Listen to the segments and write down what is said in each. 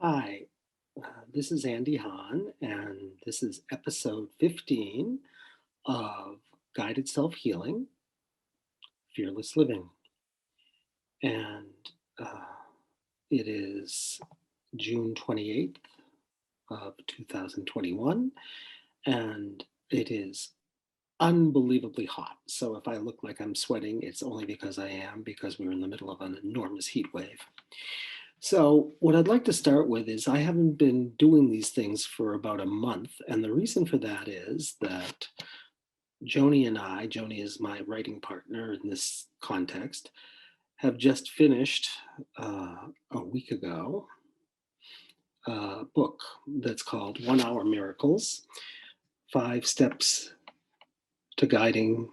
Hi, this is Andy Hahn, and this is episode 15 of Guided Self Healing Fearless Living. And uh, it is June 28th of 2021, and it is unbelievably hot. So if I look like I'm sweating, it's only because I am, because we're in the middle of an enormous heat wave. So, what I'd like to start with is I haven't been doing these things for about a month. And the reason for that is that Joni is my writing partner in this context, have just finished a week ago a book that's called 1 Hour Miracles, 5 Steps to Guiding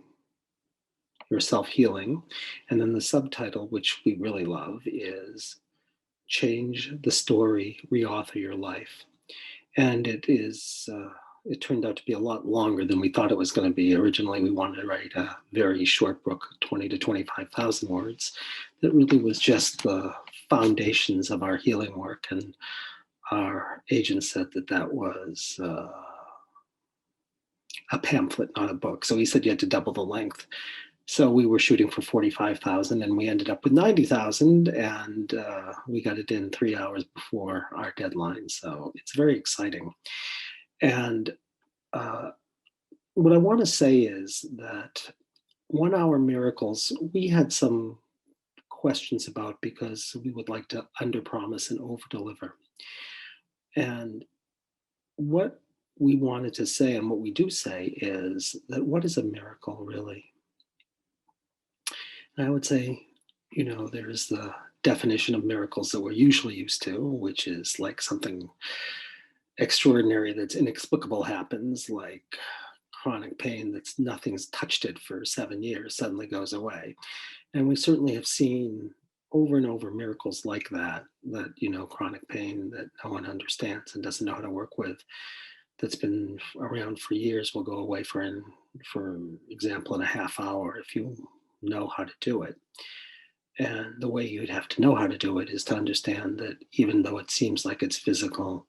Your Self Healing. And then the subtitle, which we really love, is Change the Story, Reauthor Your Life. And it turned out to be a lot longer than we thought it was going to be. Originally, we wanted to write a very short book, 20 to 25,000 words, that really was just the foundations of our healing work. And our agent said that that was a pamphlet, not a book. So he said you had to double the length. So we were shooting for 45,000 and we ended up with 90,000, and we got it in 3 hours before our deadline. So it's very exciting. And what I want to say is that 1 Hour Miracles, we had some questions about because we would like to underpromise and overdeliver. And what we wanted to say and what we do say is that what is a miracle really? And I would say, there's the definition of miracles that we're usually used to, which is like something extraordinary that's inexplicable happens, like chronic pain that's nothing's touched it for 7 years suddenly goes away. And we certainly have seen over and over miracles like that, chronic pain that no one understands and doesn't know how to work with, that's been around for years, will go away for example, in a half hour if you know how to do it. And the way you'd have to know how to do it is to understand that even though it seems like it's physical,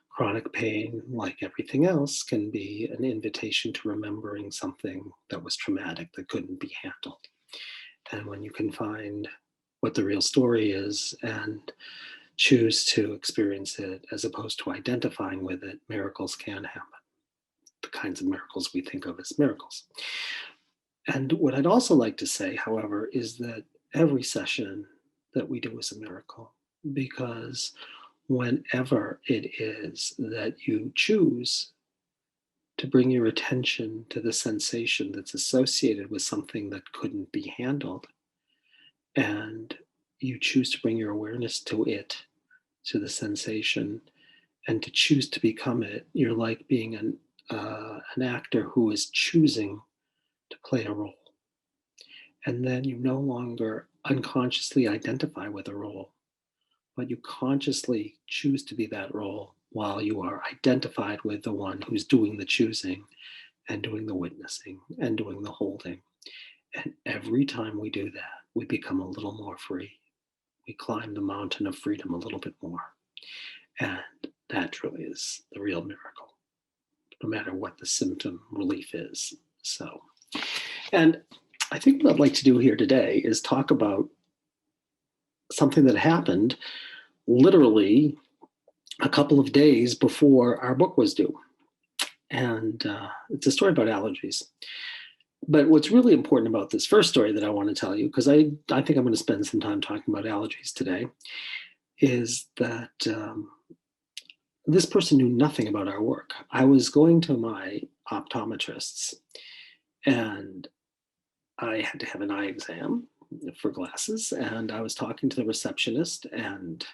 chronic pain, like everything else, can be an invitation to remembering something that was traumatic that couldn't be handled. And when you can find what the real story is and choose to experience it as opposed to identifying with it, miracles can happen. The kinds of miracles we think of as miracles. And what I'd also like to say, however, is that every session that we do is a miracle, because whenever it is that you choose to bring your attention to the sensation that's associated with something that couldn't be handled, and you choose to bring your awareness to it, to the sensation, and to choose to become it, you're like being an actor who is choosing to play a role. And then you no longer unconsciously identify with a role, but you consciously choose to be that role while you are identified with the one who's doing the choosing and doing the witnessing and doing the holding. And every time we do that, we become a little more free. We climb the mountain of freedom a little bit more. And that truly is the real miracle, no matter what the symptom relief is. So, and I think what I'd like to do here today is talk about something that happened literally a couple of days before our book was due. And it's a story about allergies. But what's really important about this first story that I want to tell you, because I think I'm going to spend some time talking about allergies today, is that this person knew nothing about our work. I was going to my optometrist's, and I had to have an eye exam for glasses, and I was talking to the receptionist, and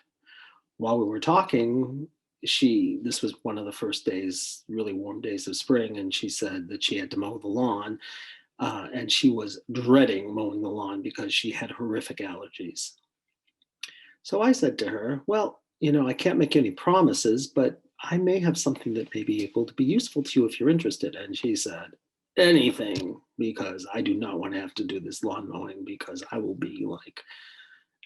while we were talking, this was one of the first days, really warm days of spring, and she said that she had to mow the lawn, and she was dreading mowing the lawn because she had horrific allergies. So I said to her, well, I can't make any promises, but I may have something that may be able to be useful to you if you're interested. And she said, anything, because I do not want to have to do this lawn mowing, because I will be like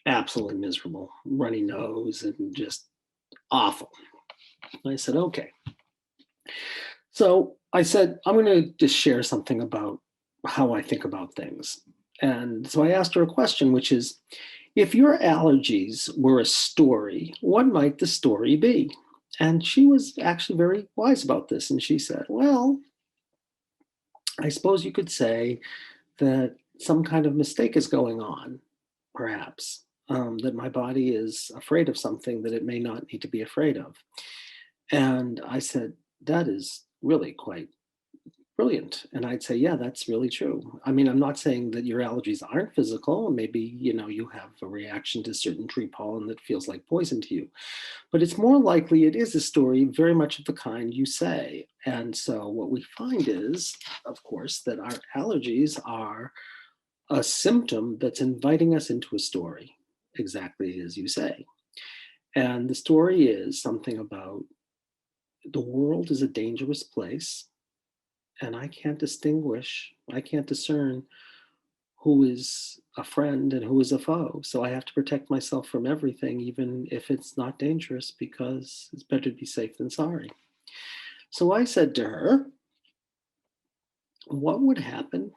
absolutely miserable, runny nose, and just awful. And I said, okay. So I said, I'm going to just share something about how I think about things. And so I asked her a question, which is, if your allergies were a story, what might the story be? And she was actually very wise about this. And she said, well, I suppose you could say that some kind of mistake is going on, perhaps, that my body is afraid of something that it may not need to be afraid of. And I said, that is really quite brilliant. And I'd say, yeah, that's really true. I mean, I'm not saying that your allergies aren't physical. Maybe, you have a reaction to certain tree pollen that feels like poison to you, but it's more likely it is a story very much of the kind you say. And so what we find is, of course, that our allergies are a symptom that's inviting us into a story, exactly as you say. And the story is something about the world is a dangerous place, and I can't discern who is a friend and who is a foe. So I have to protect myself from everything, even if it's not dangerous, because it's better to be safe than sorry. So I said to her, what would happen?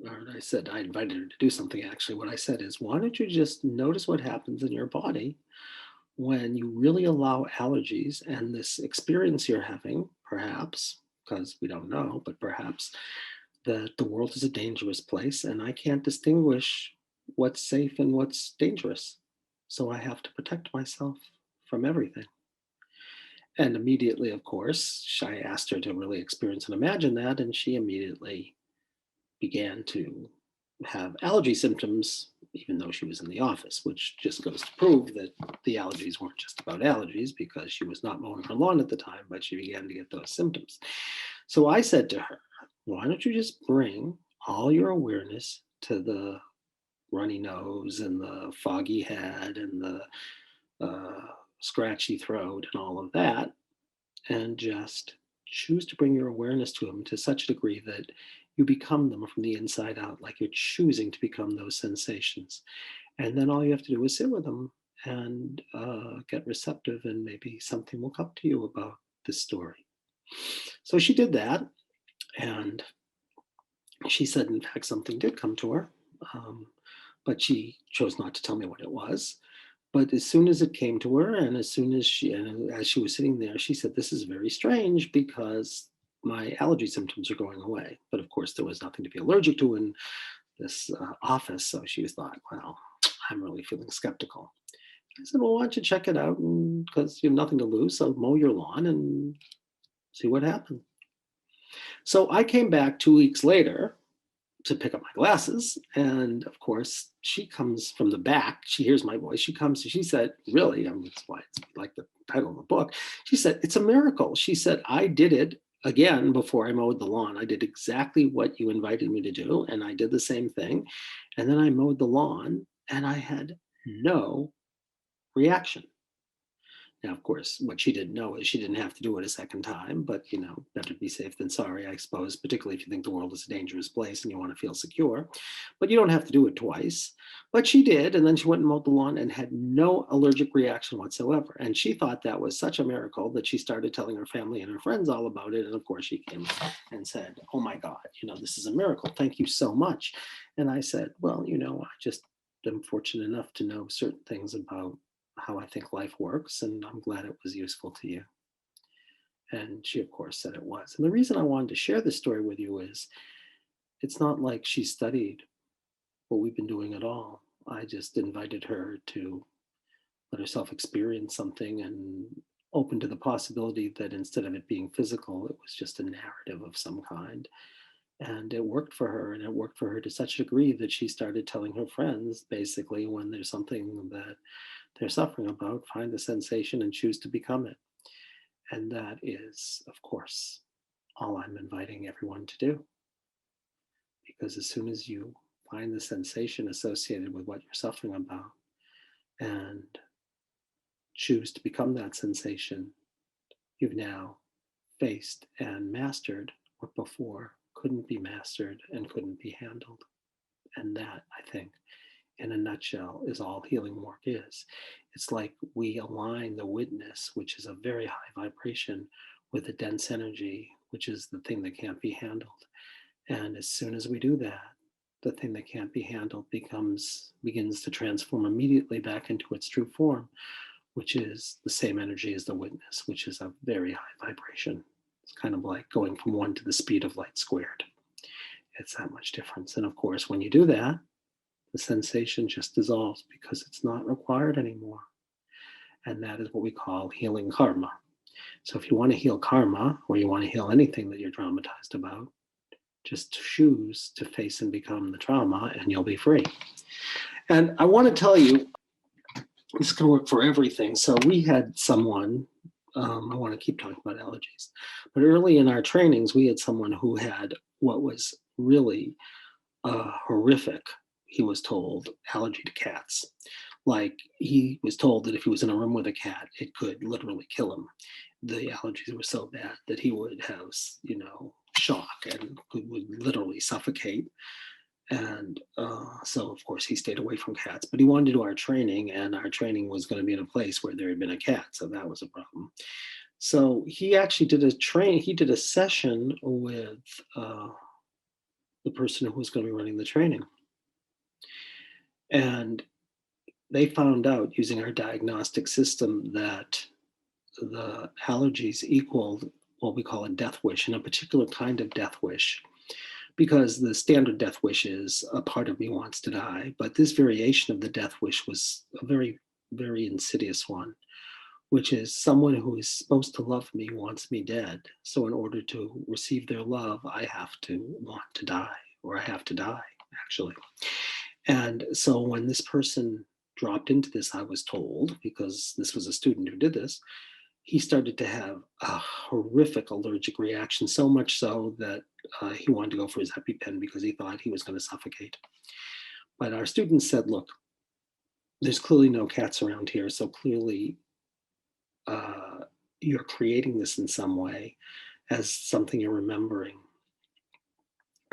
Or I said, I invited her to do something actually. What I said is, why don't you just notice what happens in your body when you really allow allergies and this experience you're having, perhaps, because we don't know, but perhaps that the world is a dangerous place and I can't distinguish what's safe and what's dangerous. So I have to protect myself from everything. And immediately, of course, I asked her to really experience and imagine that, and she immediately began to have allergy symptoms, even though she was in the office, which just goes to prove that the allergies weren't just about allergies because she was not mowing her lawn at the time, but she began to get those symptoms. So I said to her, why don't you just bring all your awareness to the runny nose and the foggy head and the scratchy throat and all of that, and just choose to bring your awareness to them to such a degree that you become them from the inside out, like you're choosing to become those sensations. And then all you have to do is sit with them and get receptive, and maybe something will come to you about this story. So she did that, and she said, in fact, something did come to her, um, but she chose not to tell me what it was. But as soon as it came to her, and as she was sitting there, she said, "This is very strange because my allergy symptoms are going away." But of course, there was nothing to be allergic to in this office, so she thought, "Well, I'm really feeling skeptical." I said, "Well, why don't you check it out? Because you have nothing to lose, so mow your lawn and see what happens." So I came back 2 weeks later to pick up my glasses. And of course, she comes from the back. She hears my voice. She comes, she said, really, that's why it's like the title of the book. She said, it's a miracle. She said, I did it again before I mowed the lawn. I did exactly what you invited me to do. And I did the same thing. And then I mowed the lawn and I had no reaction. Now, of course, what she didn't know is she didn't have to do it a second time, but better to be safe than sorry, I suppose, particularly if you think the world is a dangerous place and you want to feel secure. But you don't have to do it twice. But she did, and then she went and mowed the lawn and had no allergic reaction whatsoever. And she thought that was such a miracle that she started telling her family and her friends all about it. And of course, she came and said, "Oh my God, this is a miracle. Thank you so much." And I said, "Well, I just am fortunate enough to know certain things about how I think life works, and I'm glad it was useful to you." And she, of course, said it was. And the reason I wanted to share this story with you is it's not like she studied what we've been doing at all. I just invited her to let herself experience something and open to the possibility that instead of it being physical, it was just a narrative of some kind. And it worked for her, and it worked for her to such a degree that she started telling her friends basically when there's something that they're suffering about, find the sensation and choose to become it. And that is, of course, all I'm inviting everyone to do. Because as soon as you find the sensation associated with what you're suffering about and choose to become that sensation, you've now faced and mastered what before couldn't be mastered and couldn't be handled. And that, I think, in a nutshell, is all healing work is. It's like we align the witness, which is a very high vibration, with the dense energy, which is the thing that can't be handled. And as soon as we do that, the thing that can't be handled begins to transform immediately back into its true form, which is the same energy as the witness, which is a very high vibration. It's kind of like going from one to the speed of light squared. It's that much difference. And of course, when you do that, the sensation just dissolves because it's not required anymore. And that is what we call healing karma. So if you want to heal karma, or you want to heal anything that you're traumatized about, just choose to face and become the trauma and you'll be free. And I want to tell you, this can work for everything. So we had someone, I want to keep talking about allergies, but early in our trainings, we had someone who had what was really horrific, he was told, allergy to cats. Like he was told that if he was in a room with a cat, it could literally kill him. The allergies were so bad that he would have, shock and would literally suffocate. And so, of course, he stayed away from cats. But he wanted to do our training, and our training was going to be in a place where there had been a cat. So that was a problem. So he actually did a train. He did a session with the person who was going to be running the training, and they found out using our diagnostic system that the allergies equaled what we call a death wish, and a particular kind of death wish, because the standard death wish is a part of me wants to die. But this variation of the death wish was a very, very insidious one, which is someone who is supposed to love me wants me dead. So in order to receive their love, I have to want to die, or I have to die, actually. And so when this person dropped into this, I was told, because this was a student who did this, he started to have a horrific allergic reaction, so much so that he wanted to go for his EpiPen because he thought he was going to suffocate. But our students said, look, there's clearly no cats around here, so clearly uh, you're creating this in some way as something you're remembering.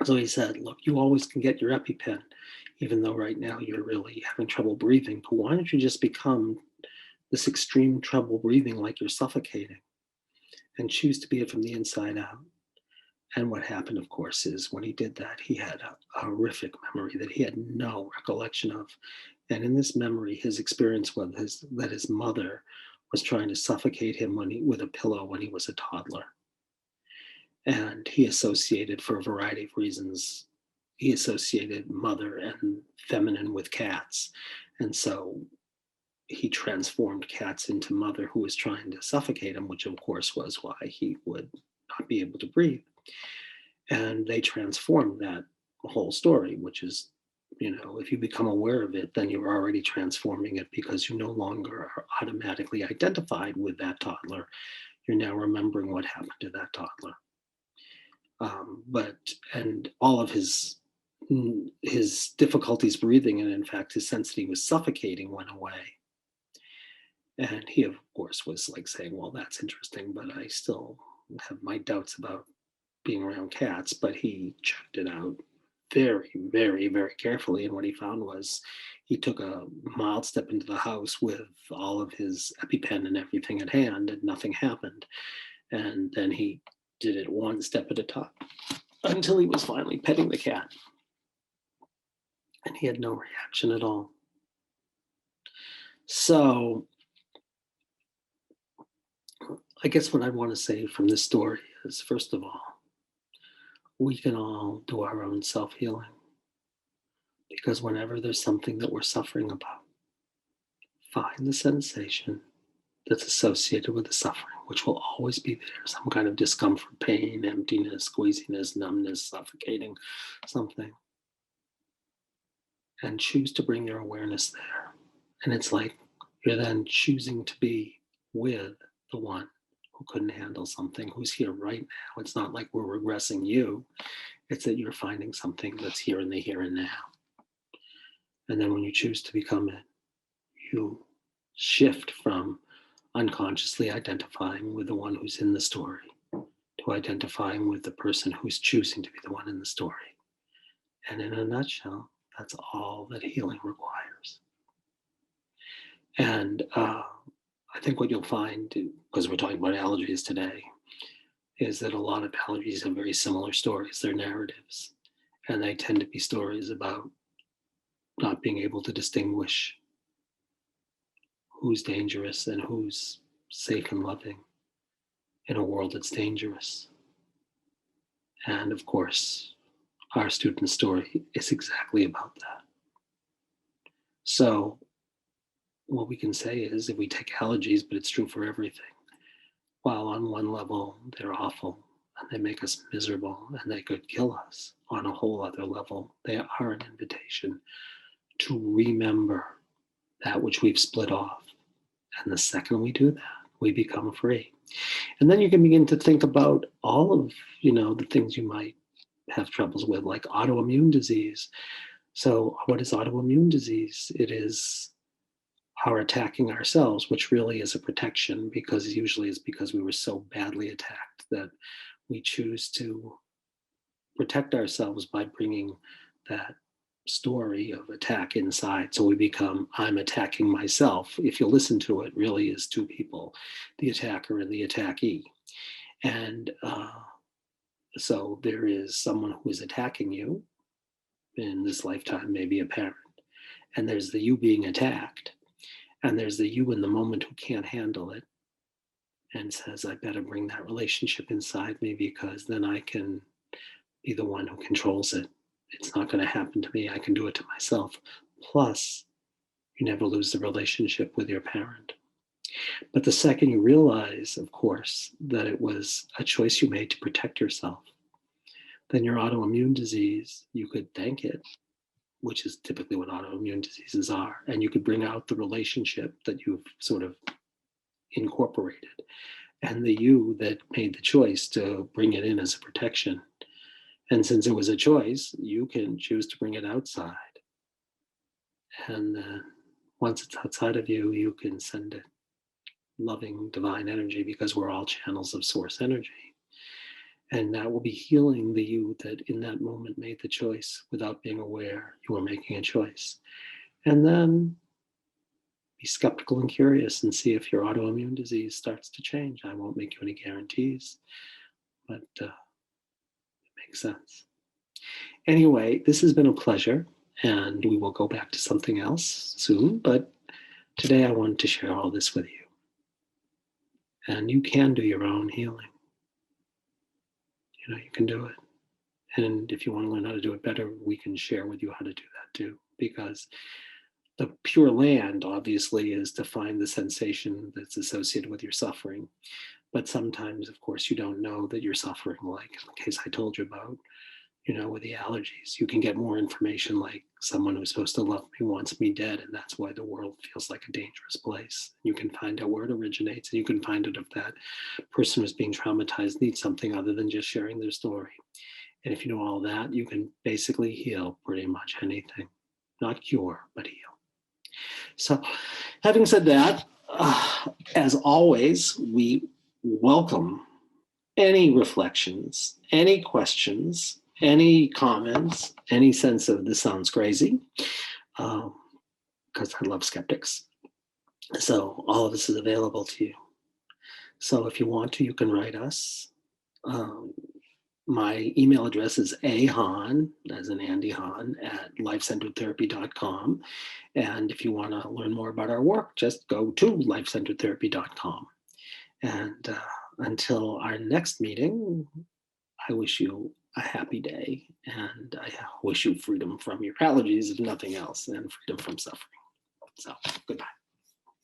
So he said, look, you always can get your EpiPen, even though right now you're really having trouble breathing. But why don't you just become this extreme trouble breathing like you're suffocating and choose to be it from the inside out? And what happened, of course, is when he did that, he had a horrific memory that he had no recollection of. And in this memory, his experience was that his mother was trying to suffocate him with a pillow when he was a toddler. And he associated, for a variety of reasons, he associated mother and feminine with cats. And so he transformed cats into mother who was trying to suffocate him, which of course was why he would not be able to breathe. And they transformed that whole story, which is, if you become aware of it, then you're already transforming it because you no longer are automatically identified with that toddler. You're now remembering what happened to that toddler. And all of his difficulties breathing, and in fact his sense that he was suffocating, went away. And he of course was like saying, well, that's interesting, but I still have my doubts about being around cats. But he checked it out very, very, very carefully, and what he found was he took a mild step into the house with all of his EpiPen and everything at hand, and nothing happened. And then he did it one step at a time until he was finally petting the cat, and he had no reaction at all. So I guess what I want to say from this story is, first of all, we can all do our own self-healing, because whenever there's something that we're suffering about, find the sensation that's associated with the suffering, which will always be there, some kind of discomfort, pain, emptiness, squeeziness, numbness, suffocating, something, and choose to bring your awareness there. And it's like you're then choosing to be with the one who couldn't handle something, who's here right now. It's not like we're regressing you, it's that you're finding something that's here in the here and now. And then when you choose to become it, you shift from unconsciously identifying with the one who's in the story to identifying with the person who's choosing to be the one in the story. And in a nutshell, That's all that healing requires. And I think what you'll find, because we're talking about allergies today, is that a lot of allergies have very similar stories. They're narratives, and they tend to be stories about not being able to distinguish who's dangerous and who's safe and loving in a world that's dangerous. And of course, our student story is exactly about that. So, what we can say is if we take allergies, but it's true for everything, while on one level they're awful and they make us miserable and they could kill us, on a whole other level, they are an invitation to remember that which we've split off. And the second we do that, we become free. And then you can begin to think about all of, the things you might have troubles with, like autoimmune disease. So, what is autoimmune disease? It is our attacking ourselves, which really is a protection, because usually it's because we were so badly attacked that we choose to protect ourselves by bringing that story of attack inside. So we become, I'm attacking myself. If you listen to it, really is two people, the attacker and the attackee. And so there is someone who is attacking you in this lifetime, maybe a parent. And there's the you being attacked. And there's the you in the moment who can't handle it and says, I better bring that relationship inside me because then I can be the one who controls it. It's not going to happen to me. I can do it to myself. Plus, you never lose the relationship with your parent. But the second you realize, of course, that it was a choice you made to protect yourself, then your autoimmune disease, you could thank it, which is typically what autoimmune diseases are. And you could bring out the relationship that you've sort of incorporated and the you that made the choice to bring it in as a protection. And since it was a choice, you can choose to bring it outside. And once it's outside of you, you can send it loving divine energy because we're all channels of source energy. And that will be healing the you that in that moment made the choice without being aware you were making a choice. And then be skeptical and curious and see if your autoimmune disease starts to change. I won't make you any guarantees, but it makes sense. Anyway, this has been a pleasure, and we will go back to something else soon. But today I wanted to share all this with you. And you can do your own healing. You can do it. And if you want to learn how to do it better, we can share with you how to do that too. Because the Pure Land, obviously, is to find the sensation that's associated with your suffering. But sometimes, of course, you don't know that you're suffering, like in the case I told you about, with the allergies. You can get more information like someone who's supposed to love me wants me dead, and that's why the world feels like a dangerous place. You can find out where it originates, and you can find out if that person who's being traumatized needs something other than just sharing their story. And if you know all that, you can basically heal pretty much anything. Not cure, but heal. So, having said that, as always, we welcome any reflections, any questions, any comments, any sense of this sounds crazy, because I love skeptics. So all of this is available to you. So if you want to, you can write us. My email address is ahahn, as in Andy Hahn, at lifecenteredtherapy.com. And if you want to learn more about our work, just go to lifecenteredtherapy.com. And until our next meeting, I wish you a happy day, and I wish you freedom from your allergies, if nothing else, and freedom from suffering. So, goodbye.